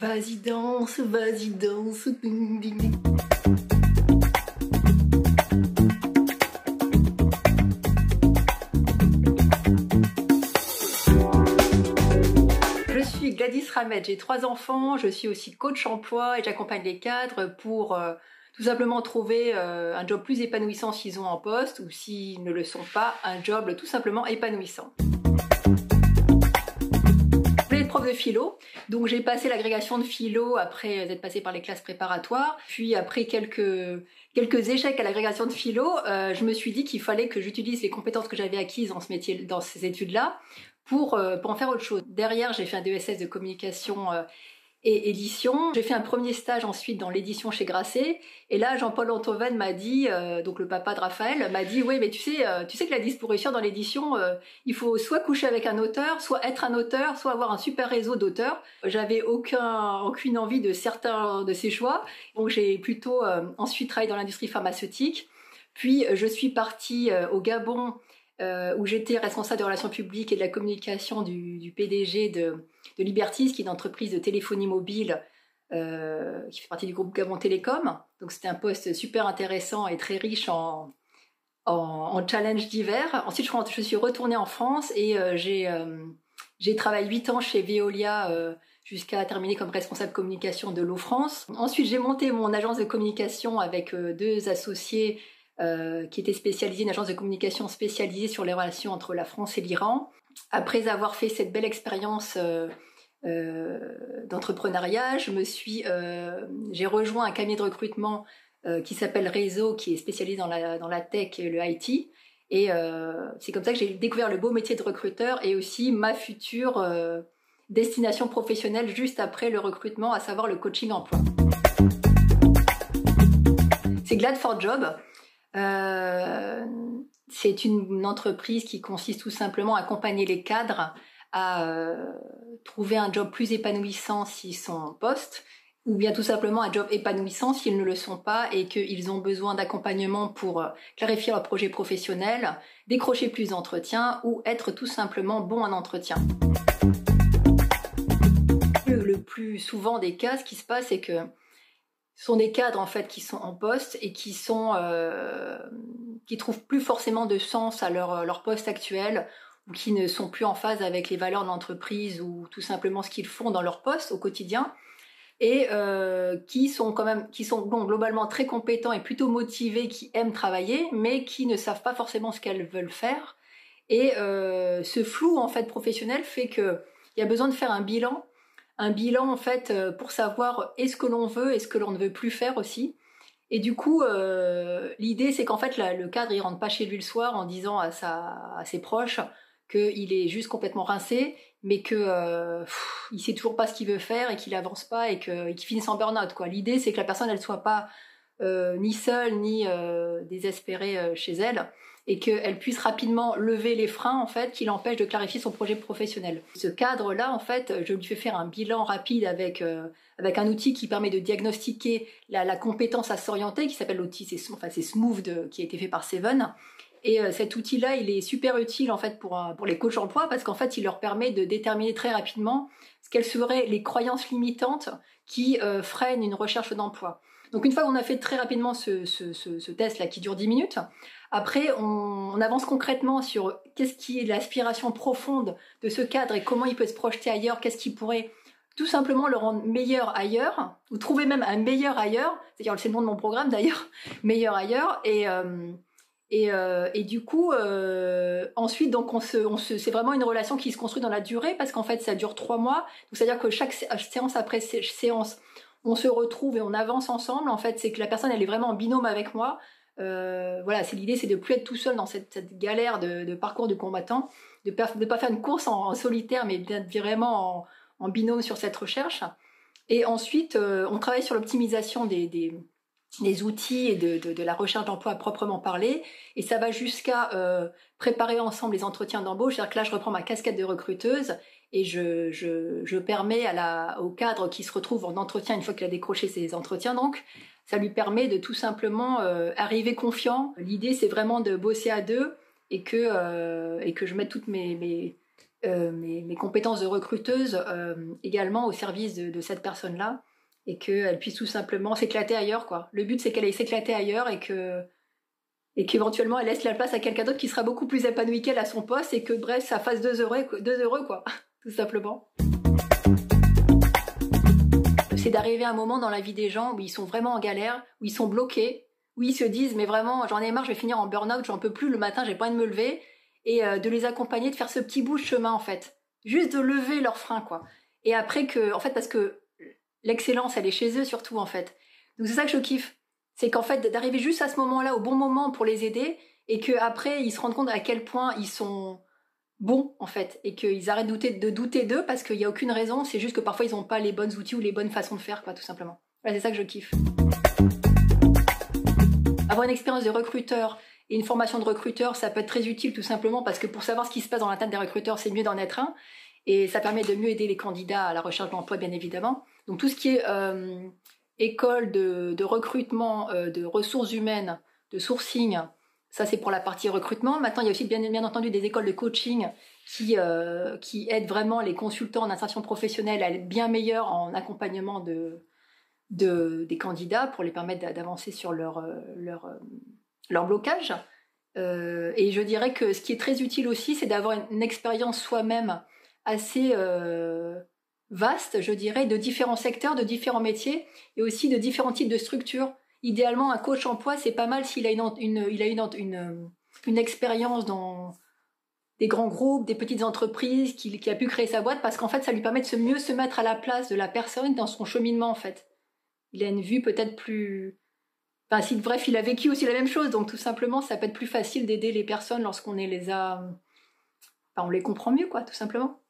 Vas-y danse, vas-y danse. Ding, ding, ding. Je suis Gladys Ramed, j'ai 3 enfants, je suis aussi coach emploi et j'accompagne les cadres pour tout simplement trouver un job plus épanouissant s'ils ont en poste ou s'ils ne le sont pas, un job tout simplement épanouissant. Je voulais être prof de philo, donc j'ai passé l'agrégation de philo après être passée par les classes préparatoires. Puis après quelques échecs à l'agrégation de philo, je me suis dit qu'il fallait que j'utilise les compétences que j'avais acquises dans ce métier, dans ces études-là, pour en faire autre chose. Derrière, j'ai fait un DESS de communication et édition. J'ai fait un premier stage ensuite dans l'édition chez Grasset. Et là, Jean-Paul Antoven m'a dit, donc le papa de Raphaël, m'a dit, oui, mais tu sais que la pour réussir dans l'édition, il faut soit coucher avec un auteur, soit être un auteur, soit avoir un super réseau d'auteurs. J'avais aucune envie de certains de ces choix. Donc j'ai plutôt ensuite travaillé dans l'industrie pharmaceutique. Puis je suis partie au Gabon, où j'étais responsable des relations publiques et de la communication du PDG de Libertis, qui est une entreprise de téléphonie mobile qui fait partie du groupe Gabon Télécom. Donc c'était un poste super intéressant et très riche en challenges divers. Ensuite, je suis retournée en France et j'ai travaillé 8 ans chez Veolia jusqu'à terminer comme responsable communication de l'eau France. Ensuite, j'ai monté mon agence de communication avec 2 associés qui était spécialisée, une agence de communication spécialisée sur les relations entre la France et l'Iran. Après avoir fait cette belle expérience d'entrepreneuriat, j'ai rejoint un cabinet de recrutement qui s'appelle Réseau, qui est spécialisé dans la tech et le IT. Et c'est comme ça que j'ai découvert le beau métier de recruteur et aussi ma future destination professionnelle juste après le recrutement, à savoir le coaching emploi. C'est Glad for Job. C'est une entreprise qui consiste tout simplement à accompagner les cadres à trouver un job plus épanouissant s'ils sont en poste, ou bien tout simplement un job épanouissant s'ils ne le sont pas et qu'ils ont besoin d'accompagnement pour clarifier leur projet professionnel, décrocher plus d'entretiens ou être tout simplement bon en entretien. Le plus souvent des cas, ce qui se passe, c'est que ce sont des cadres en fait qui sont en poste et qui trouvent plus forcément de sens à leur poste actuel, ou qui ne sont plus en phase avec les valeurs de l'entreprise ou tout simplement ce qu'ils font dans leur poste au quotidien, et qui sont globalement très compétents et plutôt motivés, qui aiment travailler, mais qui ne savent pas forcément ce qu'elles veulent faire. Et ce flou en fait professionnel fait qu'il y a besoin de faire un bilan en fait pour savoir est-ce que l'on veut et ce que l'on ne veut plus faire aussi. Et du coup, l'idée c'est qu'en fait le cadre il rentre pas chez lui le soir en disant à ses proches qu'il est juste complètement rincé, mais que il sait toujours pas ce qu'il veut faire et qu'il avance pas et qu'il finisse en burn-out, quoi. L'idée c'est que la personne elle soit pas ni seule ni désespérée chez elle, et qu'elle puisse rapidement lever les freins en fait qui l'empêchent de clarifier son projet professionnel. Ce cadre-là, en fait, je lui fais faire un bilan rapide avec un outil qui permet de diagnostiquer la compétence à s'orienter, qui s'appelle l'outil, c'est Smooth, qui a été fait par Seven. Et cet outil-là, il est super utile en fait pour les coachs emploi, parce qu'en fait, il leur permet de déterminer très rapidement quelles seraient les croyances limitantes qui freinent une recherche d'emploi. Donc une fois qu'on a fait très rapidement ce test-là qui dure 10 minutes, après on avance concrètement sur qu'est-ce qui est l'aspiration profonde de ce cadre et comment il peut se projeter ailleurs, qu'est-ce qui pourrait tout simplement le rendre meilleur ailleurs, ou trouver même un meilleur ailleurs, c'est-à-dire c'est le nom de mon programme d'ailleurs, meilleur ailleurs, et du coup ensuite donc c'est vraiment une relation qui se construit dans la durée, parce qu'en fait ça dure 3 mois, donc c'est-à-dire que chaque séance après séance on se retrouve et on avance ensemble. En fait, c'est que la personne, elle est vraiment en binôme avec moi. Voilà, l'idée, c'est de plus être tout seul dans cette galère de parcours du combattant, de pas faire une course en solitaire, mais d'être vraiment en binôme sur cette recherche. Et ensuite, on travaille sur l'optimisation des outils et de la recherche d'emploi à proprement parler. Et ça va jusqu'à préparer ensemble les entretiens d'embauche. C'est-à-dire que là, je reprends ma casquette de recruteuse et je permets au cadre qui se retrouve en entretien une fois qu'il a décroché ses entretiens, donc ça lui permet de tout simplement arriver confiant. L'idée c'est vraiment de bosser à deux et que je mette toutes mes mes compétences de recruteuse également au service de cette personne-là et qu'elle puisse tout simplement s'éclater ailleurs, quoi. Le but, c'est qu'elle aille s'éclater ailleurs et qu'éventuellement, elle laisse la place à quelqu'un d'autre qui sera beaucoup plus épanoui qu'elle à son poste et que, bref, ça fasse deux heureux, quoi, tout simplement. C'est d'arriver à un moment dans la vie des gens où ils sont vraiment en galère, où ils sont bloqués, où ils se disent, mais vraiment, j'en ai marre, je vais finir en burn-out, j'en peux plus, le matin, j'ai pas envie de me lever, et de les accompagner, de faire ce petit bout de chemin, en fait. Juste de lever leurs freins, quoi. Et après en fait, parce que l'excellence, elle est chez eux, surtout, en fait. Donc c'est ça que je kiffe. C'est qu'en fait, d'arriver juste à ce moment-là, au bon moment pour les aider, et qu'après, ils se rendent compte à quel point ils sont bons, en fait, et qu'ils arrêtent de douter d'eux, parce qu'il n'y a aucune raison, c'est juste que parfois, ils n'ont pas les bons outils ou les bonnes façons de faire, quoi, tout simplement. Voilà, c'est ça que je kiffe. Avoir une expérience de recruteur et une formation de recruteur, ça peut être très utile, tout simplement, parce que pour savoir ce qui se passe dans la tête des recruteurs, c'est mieux d'en être un, et ça permet de mieux aider les candidats à la recherche d'emploi, bien évidemment. Donc, tout ce qui est école de recrutement, de ressources humaines, de sourcing, ça c'est pour la partie recrutement. Maintenant, il y a aussi bien entendu des écoles de coaching qui aident vraiment les consultants en insertion professionnelle à être bien meilleurs en accompagnement des candidats pour les permettre d'avancer sur leur blocage. Et je dirais que ce qui est très utile aussi, c'est d'avoir une expérience soi-même assez vaste, je dirais, de différents secteurs, de différents métiers et aussi de différents types de structures. Idéalement, un coach emploi, c'est pas mal s'il a une expérience dans des grands groupes, des petites entreprises, qui a pu créer sa boîte, parce qu'en fait, ça lui permet de mieux se mettre à la place de la personne dans son cheminement, en fait. Il a une vue peut-être plus... Enfin, bref, il a vécu aussi la même chose, donc tout simplement, ça peut être plus facile d'aider les personnes lorsqu'on les a... Enfin, on les comprend mieux, quoi, tout simplement.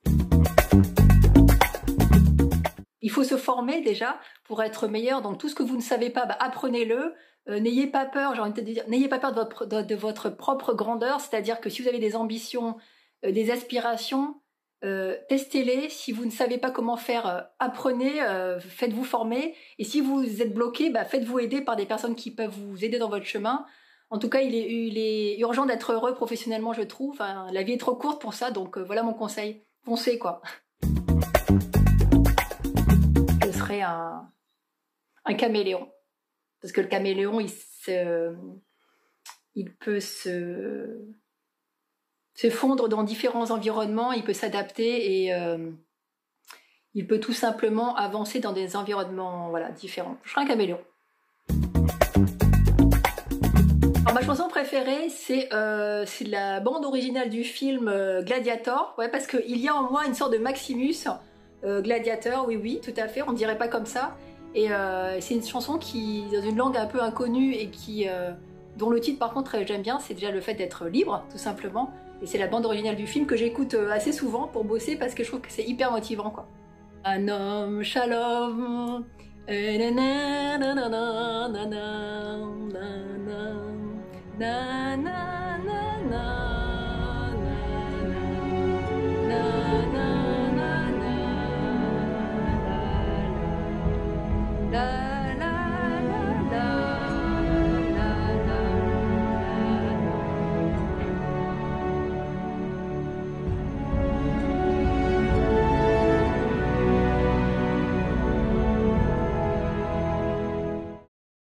Il faut se former déjà pour être meilleur. Donc tout ce que vous ne savez pas, apprenez-le. N'ayez pas peur, j'ai envie de dire, n'ayez pas peur de votre propre grandeur. C'est-à-dire que si vous avez des ambitions, des aspirations, testez-les. Si vous ne savez pas comment faire, apprenez, faites-vous former. Et si vous êtes bloqué, faites-vous aider par des personnes qui peuvent vous aider dans votre chemin. En tout cas, il est urgent d'être heureux professionnellement, je trouve. Enfin, la vie est trop courte pour ça, donc voilà mon conseil. Foncez, quoi. Ce serait un caméléon. Parce que le caméléon, il peut se fondre dans différents environnements, il peut s'adapter et il peut tout simplement avancer dans des environnements différents. Je serais un caméléon. Alors, ma chanson préférée, c'est la bande originale du film Gladiator, parce qu'il y a en moi une sorte de Maximus Gladiator, oui, tout à fait, on ne dirait pas comme ça. Et c'est une chanson qui, dans une langue un peu inconnue et dont le titre par contre j'aime bien, c'est déjà le fait d'être libre, tout simplement. Et c'est la bande originale du film que j'écoute assez souvent pour bosser parce que je trouve que c'est hyper motivant, quoi. Un homme shalom. Na na na na na na na na.